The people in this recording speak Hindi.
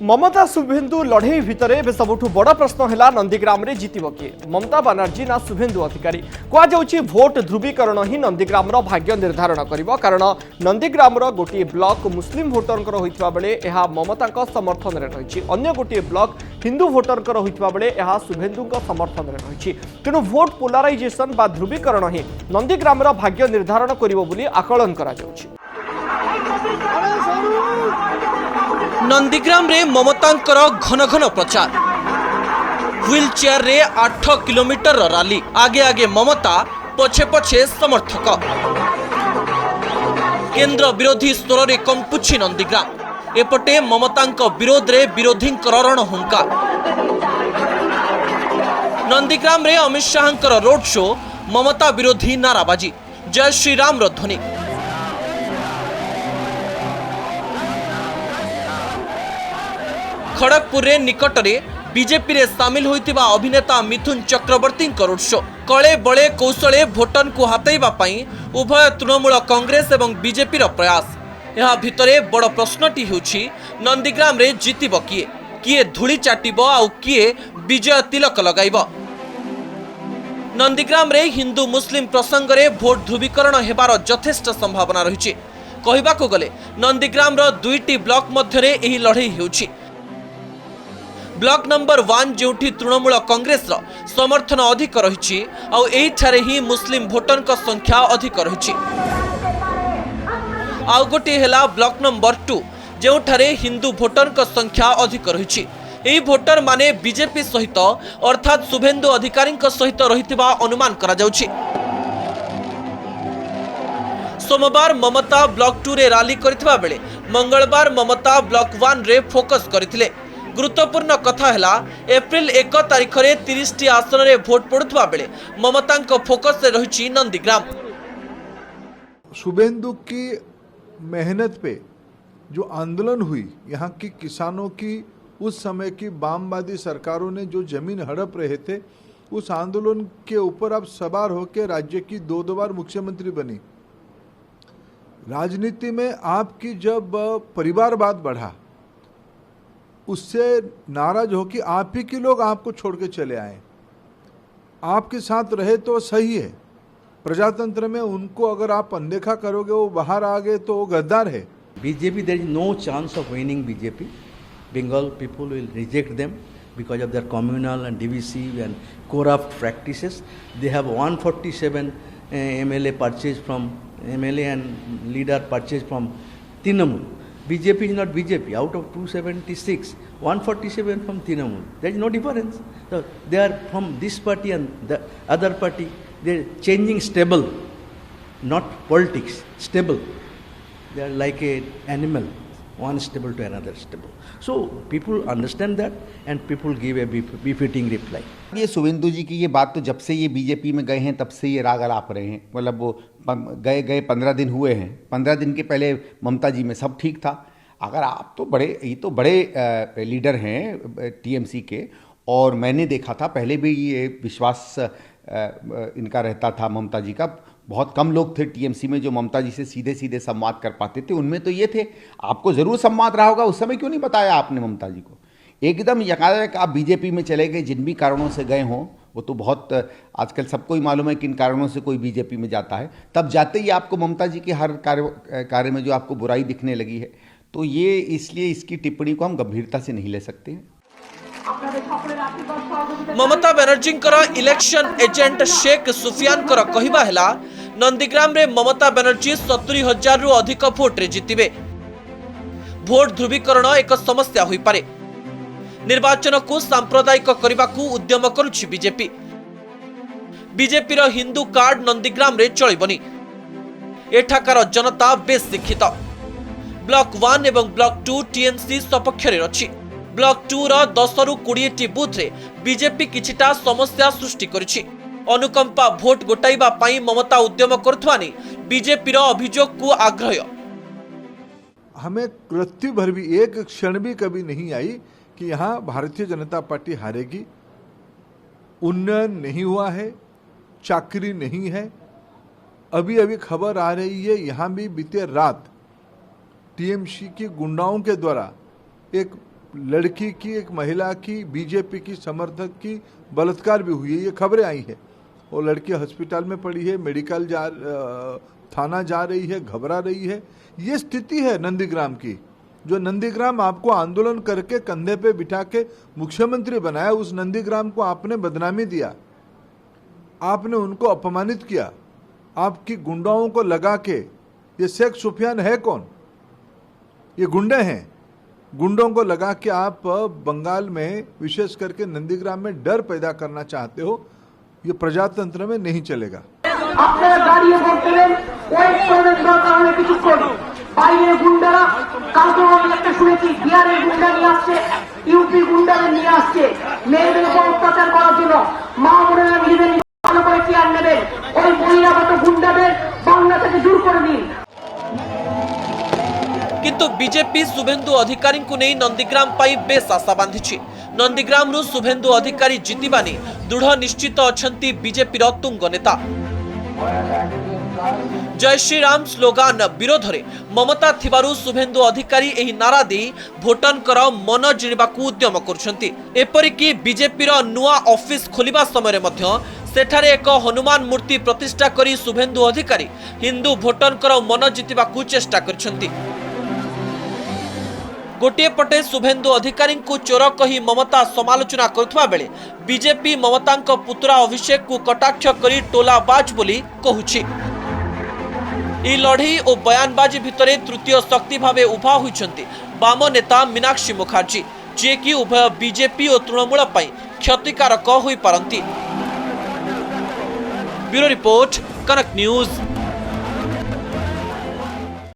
ममता शुभेन्दु लड़े भितर सबुठ बड़ प्रश्न है नंदीग्राम रे जीतब किए ममता बानर्जी ना शुभेन्दु अधिकारी कहुच्छी भोट ध्रुवीकरण ही नंदीग्राम भाग्य निर्धारण कर कारण नंदीग्राम गोटे ब्लॉक मुस्लिम भोटर होता बेले यह ममता समर्थन में रही अन्य गोटे ब्लॉक हिंदू भोटर होता बेले यह शुभेन्दु समर्थन में रही तेणु भोट पोलाराइजेशन बा ध्रुवीकरण ही नंदीग्राम भाग्य निर्धारण कर आकलन कर नंदीग्राम रे ममतांकर घन घन प्रचार व्हील चेयर रे 8 किलोमीटर रैली आगे आगे ममता पछे पछे समर्थक केंद्र विरोधी स्वर रे कंपुछि नंदीग्राम एपटे ममतांक विरोध रे विरोधी रणहुंका नंदीग्राम रे अमित शाहंकर रोड शो ममता विरोधी नाराबाजी जय श्री राम रो ध्वनि खड़गपुर रे निकट रे बीजेपी रे सामिल होइतिबा अभिनेता मिथुन चक्रवर्ती रोड शो कले बले कौशले भोटन को हाथाइबा पई उभय तृणमूल कांग्रेस एवं बीजेपी रो प्रयास यह भितरे बड़ प्रश्नटी होछि नंदीग्राम रे जीतिब किए किए धूली चाटिब आउ किए विजय तिलक लगाइब नंदीग्राम रे हिंदू मुस्लिम प्रसंग रे भोट ध्रुवीकरण हेबार यथेष्ट संभावना रहिछि कहिबाको गले नंदीग्राम रो दुईटी ब्लॉक मध्यरे एही लड़ाई हेउछि ब्लॉक नंबर 1 जोठी तृणमूल कांग्रेस रो समर्थन अधिक रही ही मुस्लिम भोटर का संख्या अधिक रही आउ गोटे हेला ब्लॉक नंबर 2 जोठारे हिंदू भोटर का संख्या अधिक रही एही भोटर माने बीजेपी सहित अर्थात शुभेन्दु अधिकारी सहित रहितिबा अनुमान करा जाउछि सोमवार ममता ब्लॉक 2 रे रैली करथिबा बेले मंगलवार ममता ब्लॉक 1 रे फोकस करथिले गुरुत्वपूर्ण कथा है एप्रिल 1 तारिख रे 30 टी आसन रे वोट पड़ुवा बेले ममता फोकस से रही नंदीग्राम शुभेन्दु की मेहनत पे जो आंदोलन हुई यहाँ की किसानों की उस समय की वामवादी सरकारों ने जो जमीन हड़प रहे थे उस आंदोलन के ऊपर अब सवार होकर राज्य की दो बार मुख्यमंत्री बनी। राजनीति में आपकी जब परिवारवाद बढ़ा उससे नाराज हो कि आप ही के लोग आपको छोड़ के चले आए आपके साथ रहे तो सही है प्रजातंत्र में उनको अगर आप अनदेखा करोगे वो बाहर आ गए तो वो गद्दार है। BJP there is no chance of winning BJP Bengal people will reject them because of their communal and divisive and corrupt practices. They have 147 MLA purchased from MLA and leader purchased from Trinamool. BJP is not BJP. Out of 276, 147 from Trinamool. There is no difference. So they are from this party and the other party. They are changing stable, not politics. Stable. They are like an animal, one stable to another stable. So people understand that and people give a befitting reply. ये शुभेन्दु जी की ये बात तो जब से ये बीजेपी में गए हैं तब से ये राग अलाप रहे हैं मतलब वो गए 15 दिन हुए हैं 15 दिन के पहले ममता जी में सब ठीक था। अगर आप तो बड़े लीडर हैं टीएमसी के और मैंने देखा था पहले भी ये विश्वास इनका रहता था ममता जी का बहुत कम लोग थे टीएमसी में जो ममता जी से सीधे सीधे संवाद कर पाते थे उनमें तो ये थे आपको ज़रूर संवाद रहा होगा उस समय क्यों नहीं बताया आपने ममता जी को एकदम यकायक आप बीजेपी में चले गए जिन भी कारणों से गए हों वो तो बहुत आजकल सबको ही मालूम है किन कारणों से कोई बीजेपी में जाता है तब जाते ही आपको ममता जी के हर कार्य में जो आपको बुराई दिखने लगी है तो ये इसलिए इसकी टिप्पणी को हम गंभीरता से नहीं ले सकते हैं। ममता बनर्जी इलेक्शन एजेंट शेख सुफियान कहवा है नंदीग्राम रे ममता बनर्जी 70,000 रु अधिक भोट रे जीतिबे भोट ध्रुवीकरण एक समस्या होई पारे निर्वाचन को सांप्रदायिक करने को उद्यम करुछि बीजेपी रो हिंदू कार्ड नंदीग्राम रे चलिबनी एठाकार जनता बेस शिक्षित ब्लॉक 1 एवं ब्लॉक 2 टीएमसी सपक्ष रे अछि ब्लॉक 2 रो 10 रु 20 टी बूथ रे बीजेपी किछिटा समस्या सृष्टि करिछि अनुकंपा भोट गोटाइबा पाई ममता उद्यम करथवानी बीजेपी रो अभियोग को आग्रह हमें कृत्य भर भी एक क्षण भी कभी नहीं आई कि यहाँ भारतीय जनता पार्टी हारेगी उन्नयन नहीं हुआ है चाकरी नहीं है अभी अभी खबर आ रही है यहाँ भी बीते रात टीएमसी की गुंडाओं के द्वारा एक लड़की की, एक महिला की, बीजेपी की समर्थक की बलात्कार भी हुई है, ये खबरें आई है। वो लड़की हॉस्पिटल में पड़ी है, मेडिकल थाना जा रही है, घबरा रही है। ये स्थिति है नंदीग्राम की। जो नंदीग्राम आपको आंदोलन करके कंधे पे बिठा के मुख्यमंत्री बनाया, उस नंदीग्राम को आपने बदनामी दिया, आपने उनको अपमानित किया, आपकी गुंडाओं को लगा के। ये शेख सुफियान है कौन? ये गुंडे हैं। गुंडों को लगा के आप बंगाल में, विशेष करके नंदीग्राम में डर पैदा करना चाहते हो। ये प्रजातंत्र में नहीं चलेगा। আপনারা দাঁড়িয়ে বলতেন ওয়েট করবেন, দরকার হলে কিছুক্ষণ। বাইরে গুন্ডারা, কালকে আমি একটা শুনেছি বিহারের গুন্ডা নিয়ে আসছে, ইউপি গুন্ডাদের নিয়ে আসছে মেয়েদের উপর অত্যাচার করার জন্য। মা বোনেরা নিজেদের ভালো করে কেয়ার নেবেন। ওই বহিরাগত গুন্ডাদের বাংলা থেকে দূর করে দিন। किंतु बीजेपी शुभेन्दु अधिकारी को नहीं नंदीग्राम पाई बेस आशा बांधी। नंदीग्राम रु शुभेन्दु अधिकारी जीतिबा नहीं दृढ़ निश्चित अछंती बीजेपी रो तुंग नेता। जय श्री राम स्लोगान विरोध रे ममता थिबारु शुभेन्दु अधिकारी एही नारा दे भोटरंकर मन जिणिबाकू उद्यम करुछंती। एपरिकी बीजेपी रो नुआ ऑफिस खोलिबा समय मध्य सेठारे एक हनुमान मूर्ति प्रतिष्ठा करी शुभेन्दु अधिकारी हिंदू भोटरंकर मन जितिबाकू चेष्टा करछंती। गोटे पटे शुभेन्दु अधिकारी को चोर कही ममता समालोचना करुवा बेले बीजेपी ममता पुतरा अभिषेक को कटाक्ष करी टोलाबाज बोली कहूछि। ई लड़ई और बयानबाजी भितरे तृतीय शक्ति भावे उभा होइछंती वाम नेता मीनाक्षी मुखर्जी, जे कि उभय बीजेपी और तृणमूल पई क्षतिकारक होई पारंती। ब्यूरो रिपोर्ट, कनक न्यूज।